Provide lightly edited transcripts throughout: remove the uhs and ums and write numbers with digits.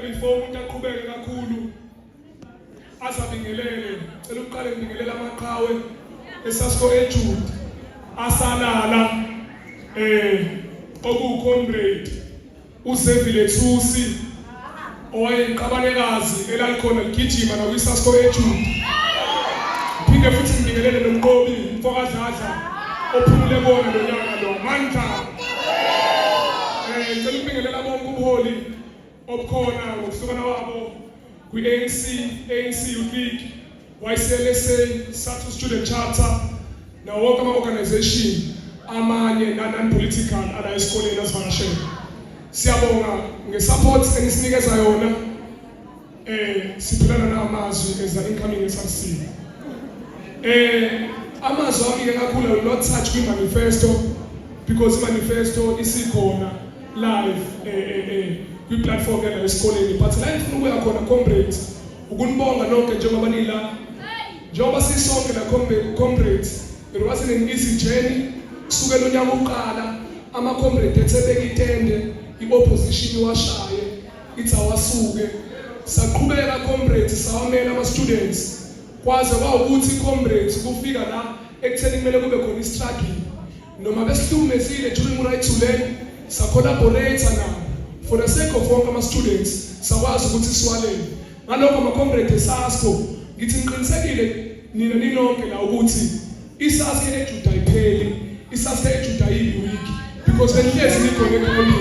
before umuntu aqhubeke kakhulu asabingelele cela uqale ngibingelela amaqhawe eSASCO eJude asalala okucomrade uZevile Thusi owayeqabalekazi elalikhona ligijima na kwiSASCO eJude phinde futhi ngibingelele nomqobi mfokazadla ophumule bona lonyaka lo manja cela ngibingelela bonke ubuholi obukhona ngokuhlukana wabo kwi-ANC Youth League, YCLSA, SASCO Student Charter, nawo wonke ama-organization amanye non-political ala esikoleni asivakashele. Siyabonga nge-support enisinikeza yona siphilana namazwi as the incoming SRC. Amazwi ami-ke kakhulu I will not touch kwi-manifesto because i-manifesto isikhona live kwi-platform yala esikoleni, but la ngifuna ukuya khona comrade ukunibonga nonke njengoba nila njengoba sisonke la comrade it wasn't an easy journey kusukela unyaka uqala ama-comrade ethebeka itende i-opposition washaye ithi awasuke saqhubeka comrade sawamela ama-students kwaze kwawukuthi comrade kufika la ekutheni kumele kube khona i-struggle noma besihlukumezile during right to learn sa-collaborate nabo for the sake of wonke ama-students sakwazi ukuthi siwalele ngalokho ama-comrade eSASCO ngithi ngiqinisekile nina ninonke la ukuthi iSASCO eJude ayipheli iSASCO eJude ayibi week because benihlezi nikhona ekoleni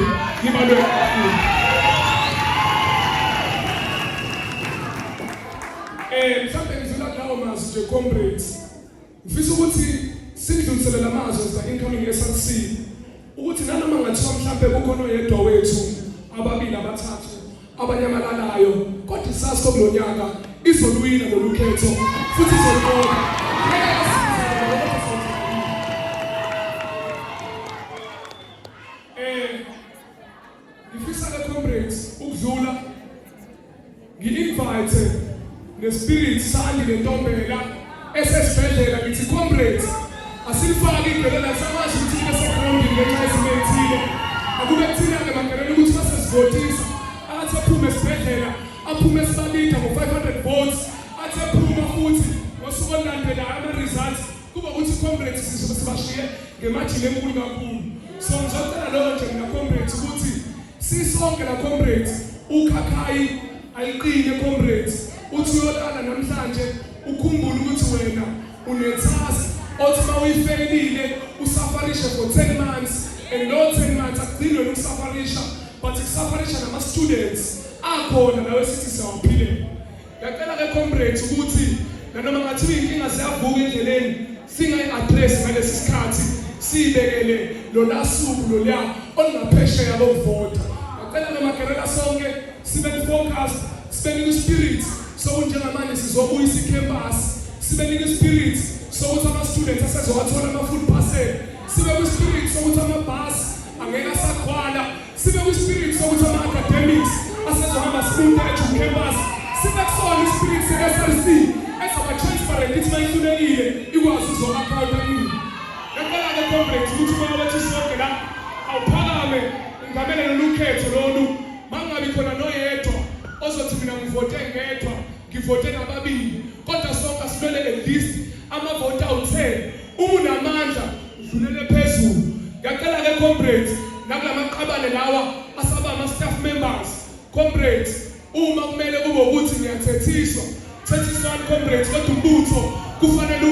nibalwe kakhulu. Mhlawumbe ngizula kulawo mazwi nje comrades ngifisa ukuthi sidlulisele la mazwi as the incoming SRC ukuthi nanoma ngathiwa mhlawumbe kukhona oyedwa wethu ababili abathathu abanyamalalayo kodwa iSASCO kulonyaka izoluwina lolukhetho futhi izolibona. Ngifisa ke comrades ukudlula ngi-invite nespirit sani lentombela esesibhedlela ngithi comrades asilifake ibhelela sakwazi ukuthi kube segroundini ngenxa ezinethile akube kuthina-ke bangenela ukuthi basesivotisa athi aphume esibhedlela aphume esibalida ngo-500 votes athi aphuma futhi ngosuku olulandelayo ama-results kuba ukuthi comrades sibashiye ngemajini enkulu kakhulu. So ngizocela lokho nje mina comrades ukuthi sisonke la comrades ukhakhayi ayiqine comrades uthi uyolala namhlanje ukhumbule ukuthi wena une-task othi uma uyifeyilile usafarishe for 10 months and no 10 months akugcini wena ukusafarisha but ukusafarisha nama-students akhona nawe sithi siyawaphile. Ngiyacela-ke comrades ukuthi nanoma ngathiwa iy'nkinga ziyavuka endleleni singayi-address ngalesi sikhathi siyibekele lola suku loluya olunaphesheya lokuvota. Ngiyacela namagerela sonke sibe focus sibe nike-spirit sokunjengamanje sizobuyisa icampus sibe nike-spirit sokuthi ama-students asezowathola ama-food parcel sibe kwi-spirit sokuthi amabhasi angeke asagcwala sibe kwi-spirit sokuthi ama-academics asezohamba smooth eJude campus sibe kusona i-spirit se-SRC ezoba-transparent ithi mayihlulekile ikwazi uzo-account nini. Ngiyacela-ke comrades ukuthi umoya wethu sonke la awuphakame ngamele lolukhetho lolu mangabi khona noyedwa ozothi mina ngivote ngedwa ngivote nababili kodwa sonke asilwele at least amavoti awu-10 uma unamandla udlulele phezulu. Ngiyacela-ke comrades nakulamaqabane lawa asaba ama-staff members comrades uma kumele kube ukuthi ngiyathethiswa comrades kodwa umbutho kufanele